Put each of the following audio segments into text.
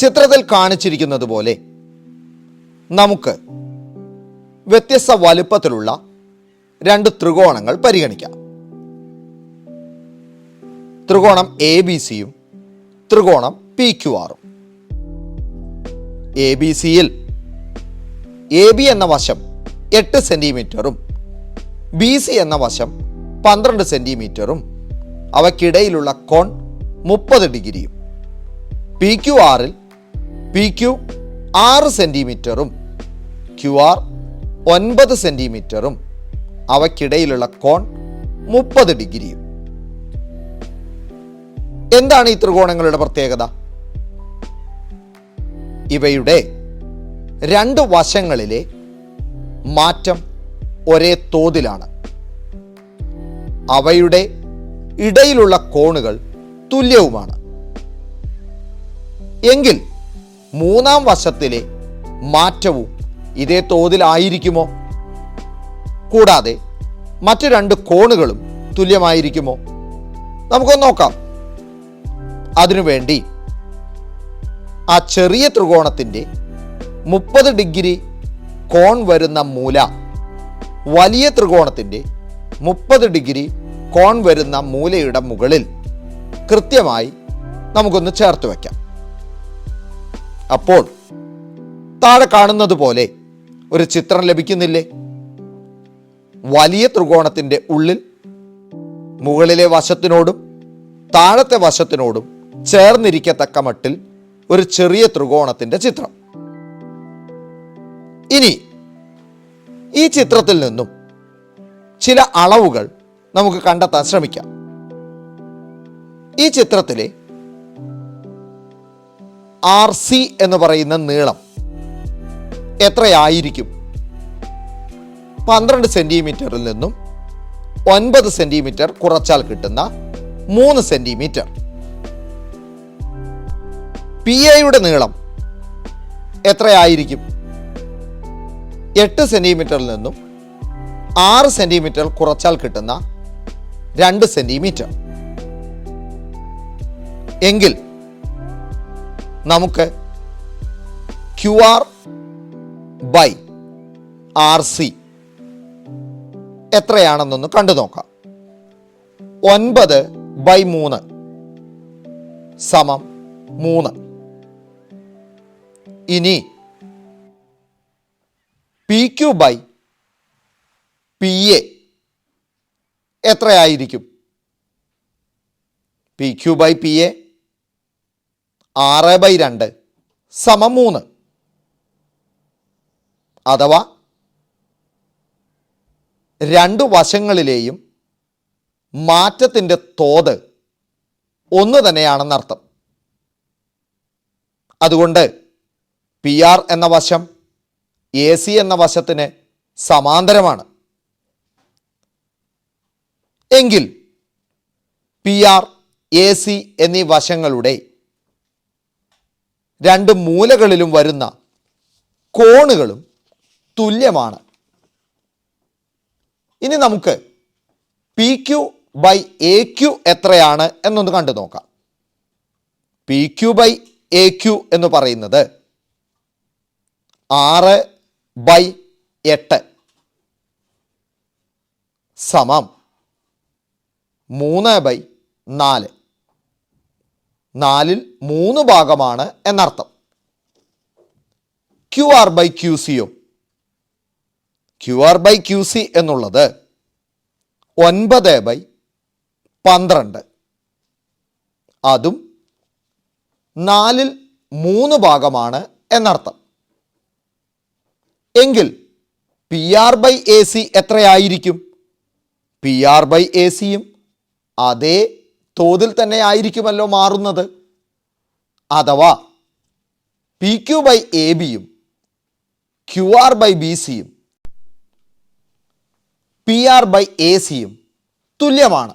ചിത്രത്തിൽ കാണിച്ചിരിക്കുന്നത് പോലെ നമുക്ക് വ്യത്യസ്ത വലുപ്പത്തിലുള്ള രണ്ട് ത്രികോണങ്ങൾ പരിഗണിക്കാം. ത്രികോണം എ ബി സിയും ത്രികോണം പി ക്യു ആറും. എ ബി സിയിൽ എ ബി എന്ന വശം 8 സെന്റിമീറ്ററും ബി സി എന്ന വശം 12 സെന്റിമീറ്ററും അവയ്ക്കിടയിലുള്ള കോൺ 30 ഡിഗ്രിയും. പി ക്യു ആറിൽ പി ക്യു 6 സെന്റിമീറ്ററും ക്യു ആർ 9 സെന്റിമീറ്ററും അവയ്ക്കിടയിലുള്ള കോൺ 30 ഡിഗ്രിയും. എന്താണ് ഈ ത്രികോണങ്ങളുടെ പ്രത്യേകത? ഇവയുടെ രണ്ട് വശങ്ങളിലെ മാറ്റം ഒരേ തോതിലാണ്. അവയുടെ ഇടയിലുള്ള കോണുകൾ തുല്യവുമാണ്. എങ്കിൽ മൂന്നാം വശത്തിലെ മാറ്റവും ഇതേ തോതിലായിരിക്കുമോ? കൂടാതെ മറ്റു രണ്ട് കോണുകളും തുല്യമായിരിക്കുമോ? നമുക്കൊന്ന് നോക്കാം. അതിനുവേണ്ടി ആ ചെറിയ ത്രികോണത്തിൻ്റെ 30 ഡിഗ്രി കോൺ വരുന്ന മൂല വലിയ ത്രികോണത്തിൻ്റെ 30 ഡിഗ്രി കോൺ വരുന്ന മൂലയുടെ മുകളിൽ കൃത്യമായി നമുക്കൊന്ന് ചേർത്ത് വയ്ക്കാം. അപ്പോൾ താഴെ കാണുന്നത് പോലെ ഒരു ചിത്രം ലഭിക്കുന്നില്ലേ? വലിയ ത്രികോണത്തിൻ്റെ ഉള്ളിൽ മുകളിലെ വശത്തിനോടും താഴത്തെ വശത്തിനോടും ചേർന്നിരിക്കത്തക്ക മട്ടിൽ ഒരു ചെറിയ ത്രികോണത്തിൻ്റെ ചിത്രം. ഇനി ഈ ചിത്രത്തിൽ നിന്നും ചില അളവുകൾ നമുക്ക് കണ്ടെത്താൻ ശ്രമിക്കാം. ഈ ചിത്രത്തിലെ ആർ സി എന്ന് പറയുന്ന നീളം എത്രയായിരിക്കും? 12 സെന്റിമീറ്ററിൽ നിന്നും 9 സെന്റിമീറ്റർ കുറച്ചാൽ കിട്ടുന്ന 3 സെന്റിമീറ്റർ. പി എയുടെ നീളം എത്രയായിരിക്കും? 8 സെന്റിമീറ്ററിൽ നിന്നും 6 സെന്റിമീറ്റർ കുറച്ചാൽ കിട്ടുന്ന 2 സെന്റിമീറ്റർ. എങ്കിൽ നമുക്ക് Q R by R C എത്രയാണെന്നൊന്ന് കണ്ടു നോക്കാം. 9/3 സമം 3. ഇനി P Q by P A എത്രയായിരിക്കും? P Q by P A 6/2 സമം 3. അഥവാ രണ്ടു വശങ്ങളിലെയും മാറ്റത്തിൻ്റെ തോത് ഒന്ന് തന്നെയാണെന്നർത്ഥം. അതുകൊണ്ട് പി ആർ എന്ന വശം എ സി എന്ന വശത്തിന് സമാന്തരമാണ്. എങ്കിൽ പി ആർ എ സി എന്നീ വശങ്ങളുടെ രണ്ട് മൂലകളിലും വരുന്ന കോണുകളും തുല്യമാണ്. ഇനി നമുക്ക് P Q by A Q എത്രയാണ് എന്നൊന്ന് കണ്ടു നോക്കാം. P Q by A Q എന്ന് പറയുന്നത് 6/8 സമം 3/4. 4ൽ 3 ഭാഗമാണ് എന്നർത്ഥം. ക്യു ആർ ബൈ ക്യു സിയോ? Q R by Q C എന്നുള്ളത് 9/12. അതും 4ൽ 3 ഭാഗമാണ് എന്നർത്ഥം. എങ്കിൽ P R by A C എത്രയായിരിക്കും? പി ആർ ബൈ എ സിയും അതേ തോതിൽ തന്നെ ആയിരിക്കുമല്ലോ മാറുന്നത്. അഥവാ പി ക്യു ബൈ എ ബിയും ക്യു ആർ ബൈ ബി സിയും പി ആർ ബൈ എ സിയും തുല്യമാണ്.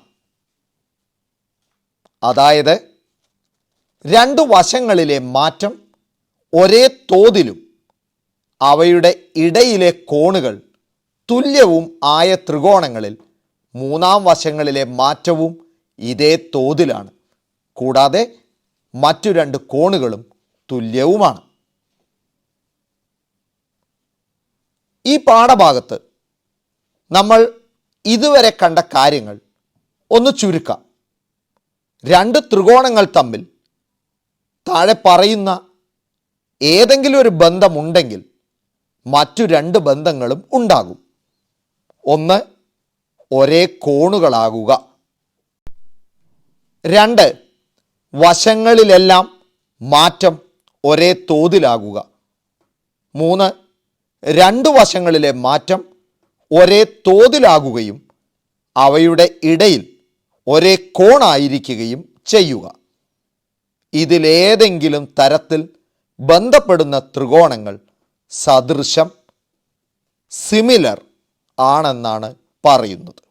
അതായത് രണ്ടു വശങ്ങളിലെ മാറ്റം ഒരേ തോതിലും അവയുടെ ഇടയിലെ കോണുകൾ തുല്യവും ആയ ത്രികോണങ്ങളിൽ മൂന്നാം വശങ്ങളിലെ മാറ്റവും ഇതേ തോതിലാണ്. കൂടാതെ മറ്റു രണ്ട് കോണുകളും തുല്യവുമാണ്. ഈ പാഠഭാഗത്ത് നമ്മൾ ഇതുവരെ കണ്ട കാര്യങ്ങൾ ഒന്ന് ചുരുക്കാം. രണ്ട് ത്രികോണങ്ങൾ തമ്മിൽ താഴെ പറയുന്ന ഏതെങ്കിലും ഒരു ബന്ധമുണ്ടെങ്കിൽ മറ്റു രണ്ട് ബന്ധങ്ങളും ഉണ്ടാകും. ഒന്ന്, ഒരേ കോണുകളാകുക. രണ്ട്, വശങ്ങളിലെല്ലാം മാറ്റം ഒരേ തോതിലാകുക. മൂന്ന്, രണ്ട് വശങ്ങളിലെ മാറ്റം ഒരേ തോതിലാകുകയും അവയുടെ ഇടയിൽ ഒരേ കോണായിരിക്കുകയും ചെയ്യുക. ഇതിലേതെങ്കിലും തരത്തിൽ ബന്ധപ്പെടുന്ന ത്രികോണങ്ങൾ സദൃശം, സിമിലർ ആണെന്നാണ് പറയുന്നത്.